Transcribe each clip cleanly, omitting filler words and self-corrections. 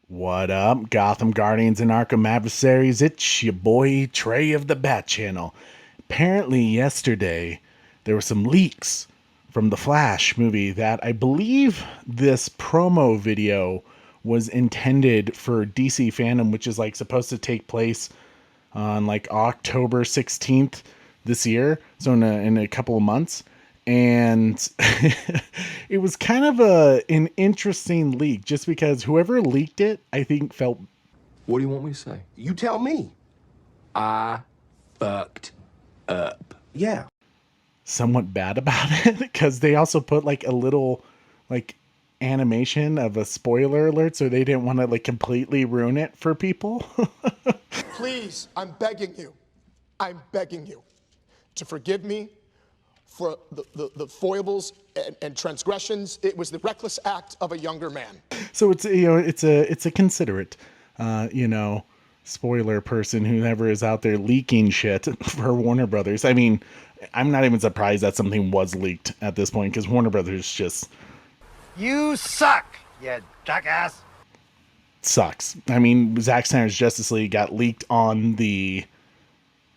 What up, Gotham Guardians and Arkham Adversaries? It's your boy Trey of the Bat Channel. Apparently, yesterday there were some leaks from the Flash movie that I believe this promo video was intended for DC FanDome, which is like supposed to take place on like October 16th this year, so in a couple of months. And it was kind of an interesting leak just because whoever leaked it, I think, felt What do you want me to say? You tell me. I fucked up. Yeah. somewhat bad about it because they also put like a little like animation of a spoiler alert, so they didn't want to like completely ruin it for people. Please, I'm begging you to forgive me for the foibles and transgressions. It was the reckless act of a younger man. So it's a considerate spoiler person who never is out there leaking shit for Warner Brothers. I mean, I'm not even surprised that something was leaked at this point because Warner Brothers just You suck, you jackass. sucks. I mean, Zack Snyder's Justice League got leaked on the,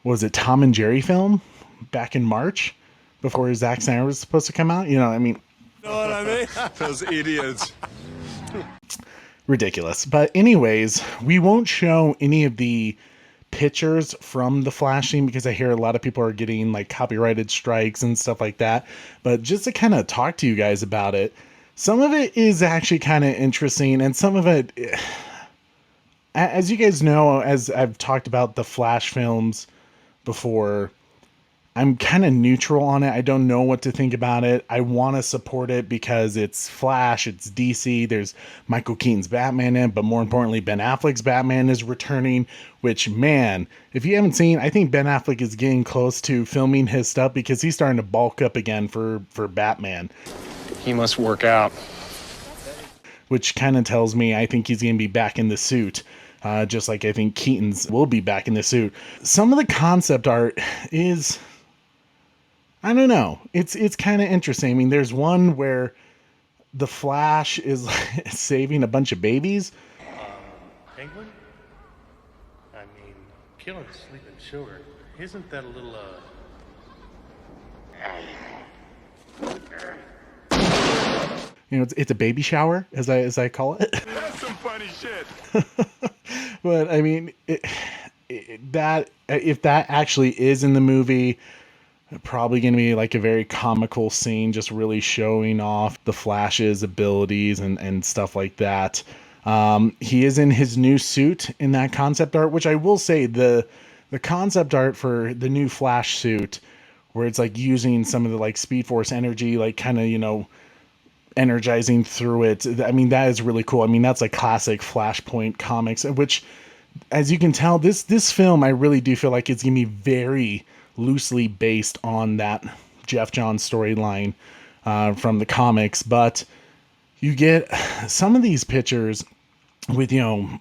what was it, Tom and Jerry film back in March before Zack Snyder was supposed to come out. You know, I mean, Know what I mean? Those idiots. ridiculous. But anyways, we won't show any of the pictures from the Flash scene because I hear a lot of people are getting like copyrighted strikes and stuff like that. But just to kind of talk to you guys about it, some of it is actually kind of interesting, and some of it, as you guys know, as I've talked about the Flash films before, I'm kind of neutral on it. I don't know what to think about it. I want to support it because it's Flash, it's DC. There's Michael Keaton's Batman in, but more importantly, Ben Affleck's Batman is returning, which, man, if you haven't seen, I think Ben Affleck is getting close to filming his stuff because he's starting to bulk up again for Batman, He must work out. which kind of tells me I think he's going to be back in the suit. Just like I think Keaton's will be back in the suit. Some of the concept art is, I don't know. It's kind of interesting. I mean, there's one where the Flash is saving a bunch of babies. Penguin? I mean, killing sleeping children. Isn't that a little, You know, it's a baby shower, as I call it. That's some funny shit. But I mean, that if that actually is in the movie, probably going to be like a very comical scene, just really showing off the Flash's abilities and stuff like that. He is in his new suit in that concept art, which I will say the concept art for the new Flash suit, where it's like using some of the like Speed Force energy, like kind of, energizing through it. I mean, that is really cool. I mean, that's like classic Flashpoint comics, which, as you can tell, this film, I really do feel like it's going to be very loosely based on that Jeff Johns storyline from the comics. But you get some of these pictures with,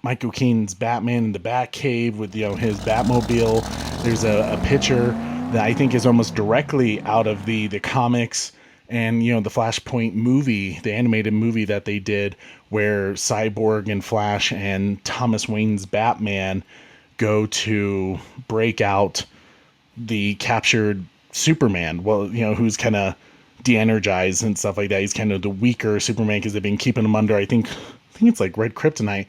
Michael Keaton's Batman in the Batcave with, his Batmobile. There's a picture that I think is almost directly out of the comics and, the Flashpoint movie, the animated movie that they did, where Cyborg and Flash and Thomas Wayne's Batman go to break out the captured Superman. Well, who's kind of de-energized and stuff like that. He's kind of the weaker Superman because they've been keeping him under, I think it's like red kryptonite,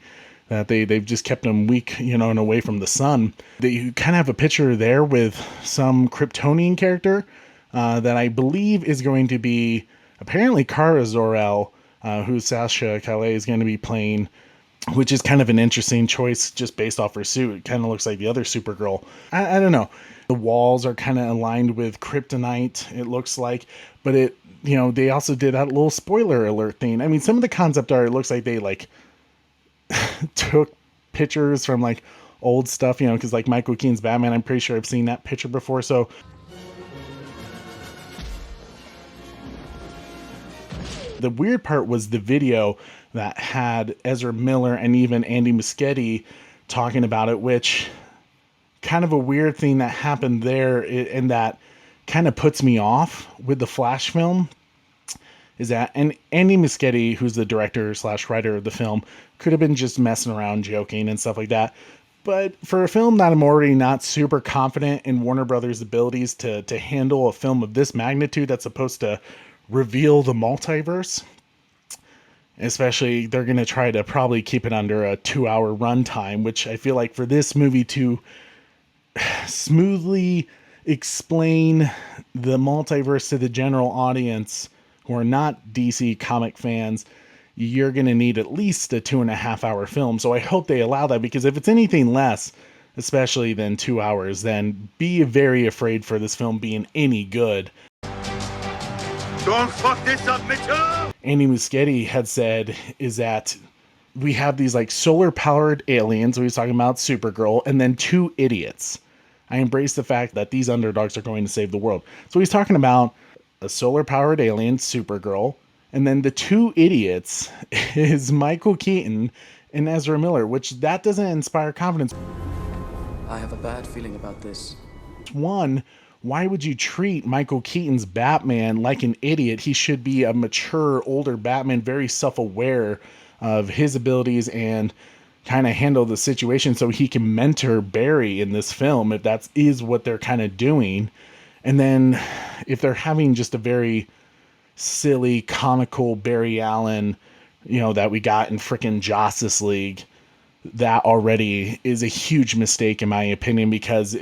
that they've just kept him weak, and away from the sun. You kind of have a picture there with some Kryptonian character that I believe is going to be apparently Kara Zor-El, who Sasha Calle is going to be playing, which is kind of an interesting choice just based off her suit. It kind of looks like the other Supergirl. I don't know. The walls are kind of aligned with kryptonite, it looks like, but they also did that little spoiler alert thing. I mean, some of the concept art, it looks like they like took pictures from like old stuff, because like Michael Keaton's Batman, I'm pretty sure I've seen that picture before. So the weird part was the video that had Ezra Miller and even Andy Muschietti talking about it, which kind of a weird thing that happened there, and that kind of puts me off with the Flash film, is that, and Andy Muschietti, who's the director slash writer of the film, could have been just messing around, joking and stuff like that. But for a film that I'm already not super confident in Warner Brothers' abilities to handle a film of this magnitude that's supposed to reveal the multiverse, especially they're going to try to probably keep it under a 2-hour runtime, which I feel like for this movie to smoothly explain the multiverse to the general audience who are not DC comic fans, you're going to need at least a 2.5-hour film. So I hope they allow that, because if it's anything less, especially than 2 hours, then be very afraid for this film being any good. Don't fuck this up, Mitchell! Andy Muschietti had said is that we have these like solar powered aliens. We was talking about Supergirl, and then 2 idiots. I embrace the fact that these underdogs are going to save the world. So he's talking about a solar powered alien, Supergirl, and then the 2 idiots is Michael Keaton and Ezra Miller, which that doesn't inspire confidence. I have a bad feeling about this. One, why would you treat Michael Keaton's Batman like an idiot? He should be a mature, older Batman, very self-aware of his abilities and kind of handle the situation so he can mentor Barry in this film, if that is what they're kind of doing. And then if they're having just a very silly, comical Barry Allen, that we got in frickin' Justice League, that already is a huge mistake in my opinion, because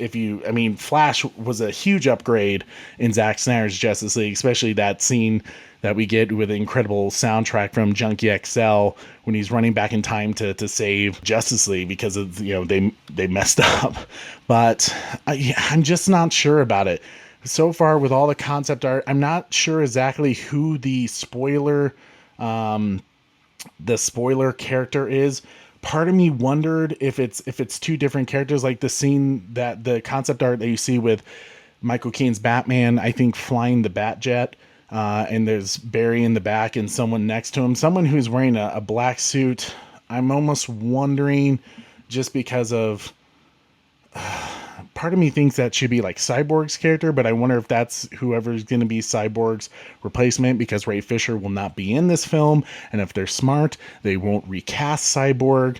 Flash was a huge upgrade in Zack Snyder's Justice League, especially that scene that we get with the incredible soundtrack from Junkie XL when he's running back in time to save Justice League because of, they messed up. But I'm just not sure about it. So far with all the concept art, I'm not sure exactly who the spoiler character is. Part of me wondered if it's 2 different characters, like the scene that the concept art that you see with Michael Keaton's Batman, I think flying the Batjet, and there's Barry in the back and someone next to him, someone who's wearing a black suit. I'm almost wondering, just because of part of me thinks that should be like Cyborg's character, but I wonder if that's whoever's going to be Cyborg's replacement, because Ray Fisher will not be in this film. And if they're smart, they won't recast Cyborg,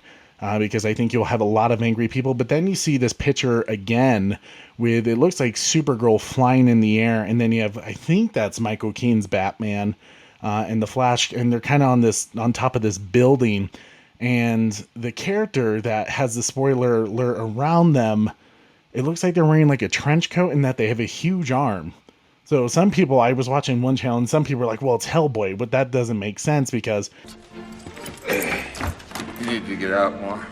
because I think you'll have a lot of angry people. But then you see this picture again with, it looks like Supergirl flying in the air. And then you have, I think that's Michael Keaton's Batman, and the Flash, and they're kind of on top of this building. And the character that has the spoiler alert around them, it looks like they're wearing like a trench coat and that they have a huge arm. So some people, I was watching one channel and some people were like, well, it's Hellboy, but that doesn't make sense because you need to get out more.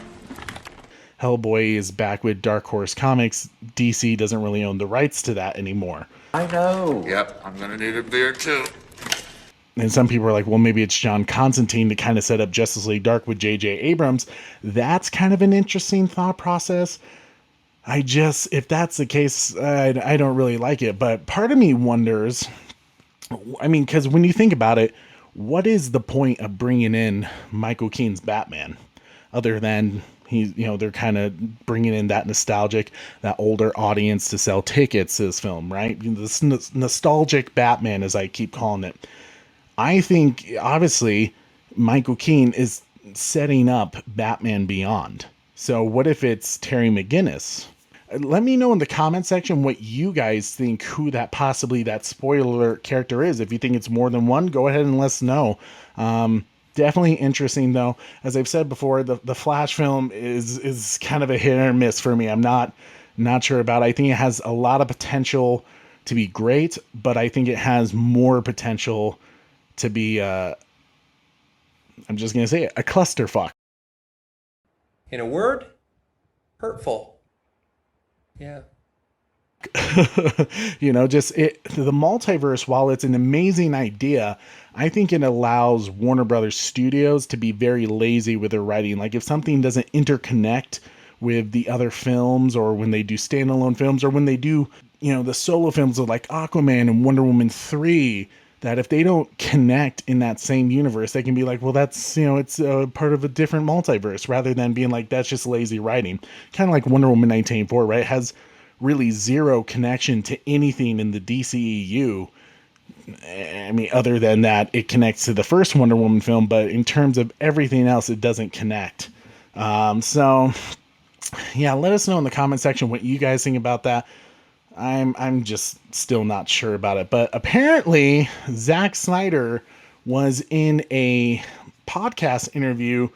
Hellboy is back with Dark Horse Comics. DC doesn't really own the rights to that anymore. I know. Yep, I'm gonna need a beer too. And some people are like, well, maybe it's John Constantine to kind of set up Justice League Dark with J.J. Abrams. That's kind of an interesting thought process. If that's the case, I don't really like it. But part of me wonders, because when you think about it, what is the point of bringing in Michael Keaton's Batman? Other than they're kind of bringing in that nostalgic, that older audience to sell tickets to this film, right? This nostalgic Batman, as I keep calling it. I think, obviously, Michael Keaton is setting up Batman Beyond. So what if it's Terry McGinnis? Let me know in the comment section what you guys think, who that spoiler character is. If you think it's more than one, go ahead and let us know. Definitely interesting, though. As I've said before, the Flash film is kind of a hit or miss for me. I'm not sure about it. I think it has a lot of potential to be great, but I think it has more potential to be, I'm just going to say it, a clusterfuck. In a word, hurtful. Yeah. The multiverse, while it's an amazing idea, I think it allows Warner Brothers Studios to be very lazy with their writing. Like if something doesn't interconnect with the other films, or when they do standalone films, or when they do, the solo films of like Aquaman and Wonder Woman 3, that if they don't connect in that same universe, they can be like, well, that's, it's part of a different multiverse, rather than being like, that's just lazy writing. Kind of like Wonder Woman 1984, right? It has really zero connection to anything in the DCEU. I mean, other than that, it connects to the first Wonder Woman film, but in terms of everything else, it doesn't connect. So yeah, let us know in the comment section what you guys think about that. I'm just still not sure about it, but apparently Zack Snyder was in a podcast interview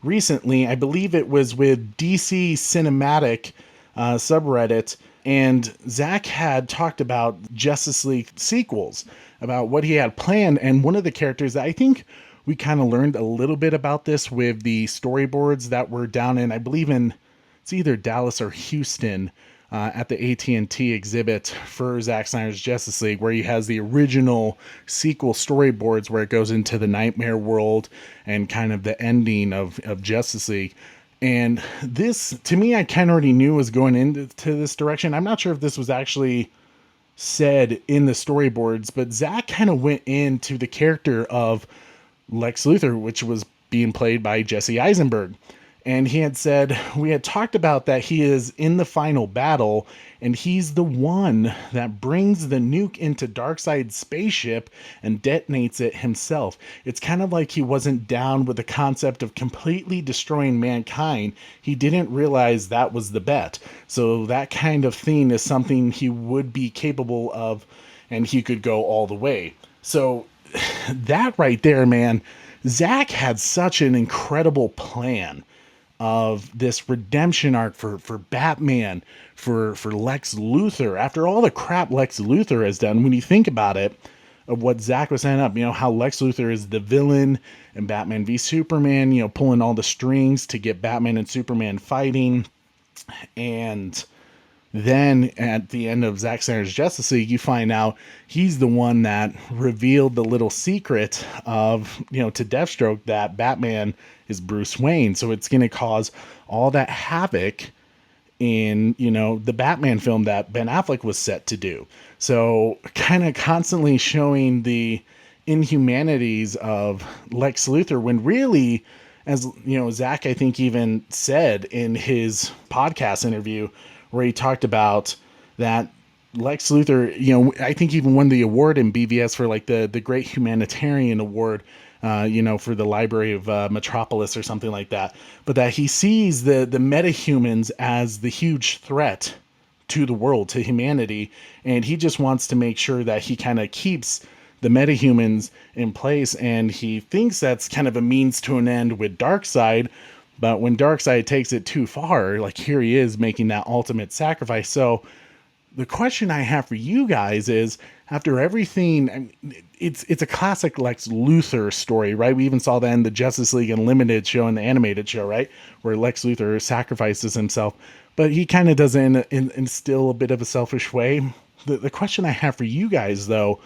recently. I believe it was with DC Cinematic subreddit, and Zack had talked about Justice League sequels, about what he had planned, and one of the characters that I think we kind of learned a little bit about this with the storyboards that were down in, I believe in, it's either Dallas or Houston, at the AT&T exhibit for Zack Snyder's Justice League, where he has the original sequel storyboards where it goes into the nightmare world and kind of the ending of Justice League. And this, to me, I kind of already knew was going into this direction. I'm not sure if this was actually said in the storyboards, but Zack kind of went into the character of Lex Luthor, which was being played by Jesse Eisenberg. And he had said, we had talked about that he is in the final battle, and he's the one that brings the nuke into Darkseid's spaceship and detonates it himself. It's kind of like he wasn't down with the concept of completely destroying mankind. He didn't realize that was the bet. So that kind of thing is something he would be capable of, and he could go all the way. So that right there, man, Zack had such an incredible plan of this redemption arc for Batman, for Lex Luthor. After all the crap Lex Luthor has done, when you think about it, of what Zack was setting up, how Lex Luthor is the villain and Batman v Superman, pulling all the strings to get Batman and Superman fighting. And then at the end of Zack Snyder's Justice League, you find out he's the one that revealed the little secret of, to Deathstroke, that Batman is Bruce Wayne. So it's going to cause all that havoc in, the Batman film that Ben Affleck was set to do. So kind of constantly showing the inhumanities of Lex Luthor, when really, as Zack, I think, even said in his podcast interview, where he talked about that Lex Luthor, I think even won the award in BVS for like the Great Humanitarian Award, for the Library of Metropolis or something like that. But that he sees the metahumans as the huge threat to the world, to humanity. And he just wants to make sure that he kind of keeps the metahumans in place. And he thinks that's kind of a means to an end with Darkseid. But when Darkseid takes it too far, like here he is making that ultimate sacrifice. So the question I have for you guys is, after everything, it's a classic Lex Luthor story, right? We even saw that in the Justice League Unlimited show and the animated show, right? Where Lex Luthor sacrifices himself, but he kind of does it in still a bit of a selfish way. The question I have for you guys, though,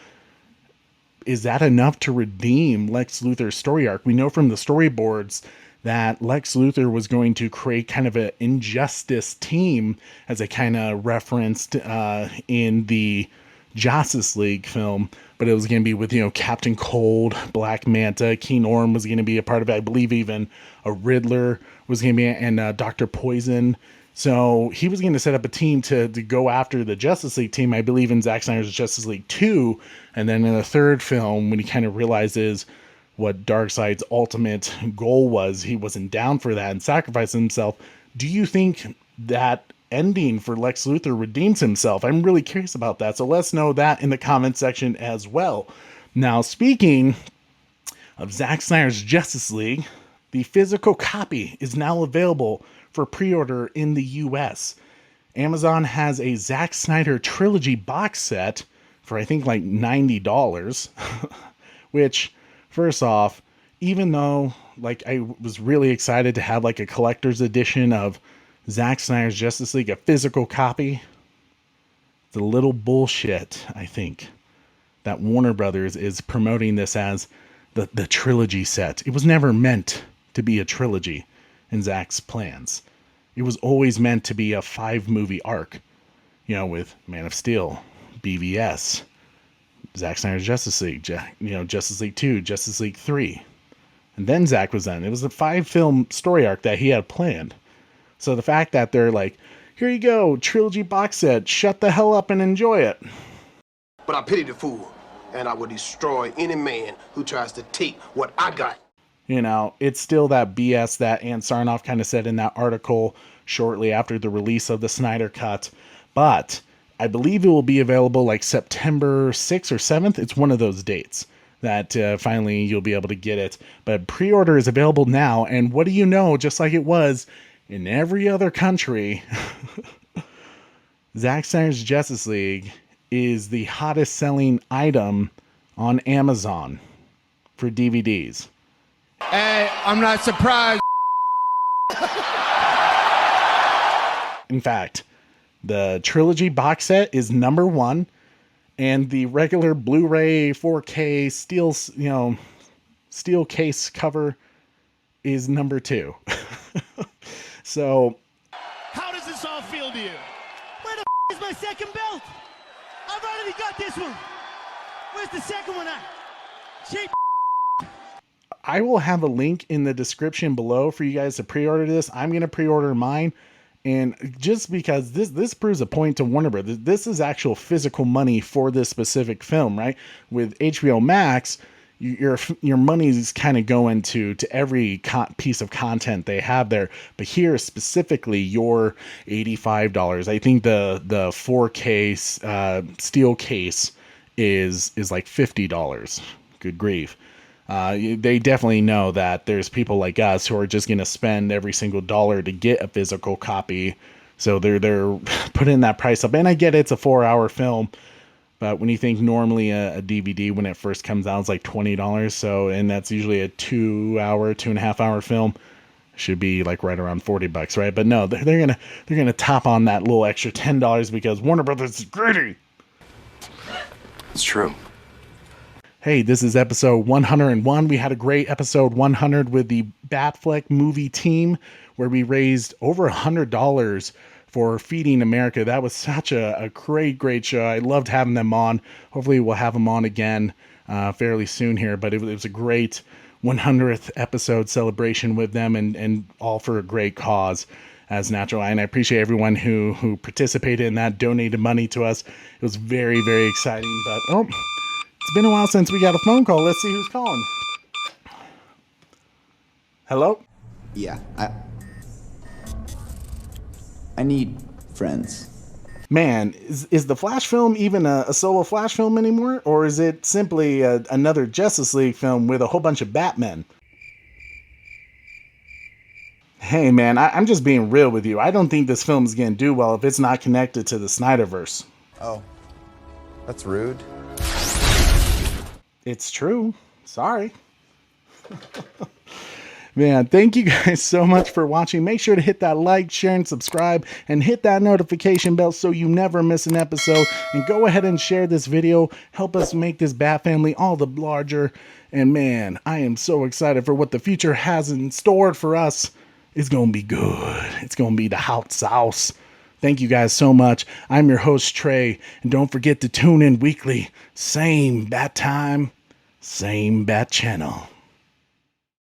is that enough to redeem Lex Luthor's story arc? We know from the storyboards that Lex Luthor was going to create kind of an injustice team, as I kind of referenced in the Justice League film, but it was going to be with, Captain Cold, Black Manta, Keen Orm was going to be a part of it. I believe even a Riddler was going to be, and Dr. Poison. So he was going to set up a team to go after the Justice League team, I believe in Zack Snyder's Justice League 2. And then in the third film, when he kind of realizes what Darkseid's ultimate goal was, he wasn't down for that and sacrificed himself. Do you think that ending for Lex Luthor redeems himself? I'm really curious about that. So let's know that in the comment section as well. Now, speaking of Zack Snyder's Justice League, the physical copy is now available for pre-order in the US. Amazon has a Zack Snyder trilogy box set for I think like $90, which, first off, even though like I was really excited to have like a collector's edition of Zack Snyder's Justice League, a physical copy, it's a little bullshit, I think, that Warner Brothers is promoting this as the trilogy set. It was never meant to be a trilogy in Zack's plans. It was always meant to be a 5-movie arc, with Man of Steel, BVS, Zack Snyder's Justice League, Justice League 2, Justice League 3. And then Zack was done. It was a 5-film story arc that he had planned. So the fact that they're like, here you go, trilogy box set, shut the hell up and enjoy it. But I pity the fool and I will destroy any man who tries to take what I got. You know, it's still that BS that Ann Sarnoff kind of said in that article shortly after the release of the Snyder Cut. But I believe it will be available like September 6th or 7th. It's one of those dates that finally you'll be able to get it. But pre-order is available now. And what do you know, just like it was in every other country, Zack Snyder's Justice League is the hottest selling item on Amazon for DVDs. Hey, I'm not surprised. In fact, the trilogy box set is number 1, and the regular Blu-ray 4K steel case cover is number 2. So, how does this all feel to you? Where the is my second belt? I've already got this one. Where's the second one at? Cheap. I will have a link in the description below for you guys to pre-order this. I'm going to pre-order mine. And just because this proves a point to Warner Bros. This is actual physical money for this specific film, right? With HBO Max, your money's kind of going to every piece of content they have there. But here specifically, your $85. I think the 4K steel case is like $50. Good grief. They definitely know that there's people like us who are just going to spend every single dollar to get a physical copy. So they're putting that price up. And I get it's a 4-hour film, but when you think normally a DVD when it first comes out is like $20. So, and that's usually a 2.5-hour film, should be like right around $40, right? But no, they're gonna top on that little extra $10 because Warner Brothers is greedy. It's true. Hey, this is episode 101. We had a great episode 100 with the Batfleck movie team where we raised over $100 for Feeding America. That was such a great show. I loved having them on. Hopefully we'll have them on again fairly soon here, but it was a great 100th episode celebration with them and all for a great cause as natural. And I appreciate everyone who participated in that, donated money to us. It was very, very exciting, but it's been a while since we got a phone call. Let's see who's calling. Hello? Yeah, I need friends. Man, is the Flash film even a solo Flash film anymore? Or is it simply another Justice League film with a whole bunch of Batmen? Hey man, I'm just being real with you. I don't think this film is going to do well if it's not connected to the Snyderverse. Oh, that's rude. It's true. Sorry. Man, thank you guys so much for watching. Make sure to hit that like, share, and subscribe, and hit that notification bell so you never miss an episode. And go ahead and share this video. Help us make this Bat family all the larger. And man, I am so excited for what the future has in store for us. It's going to be good. It's going to be the hot sauce. Thank you guys so much. I'm your host, Trey. And don't forget to tune in weekly. Same bat time, same bat channel.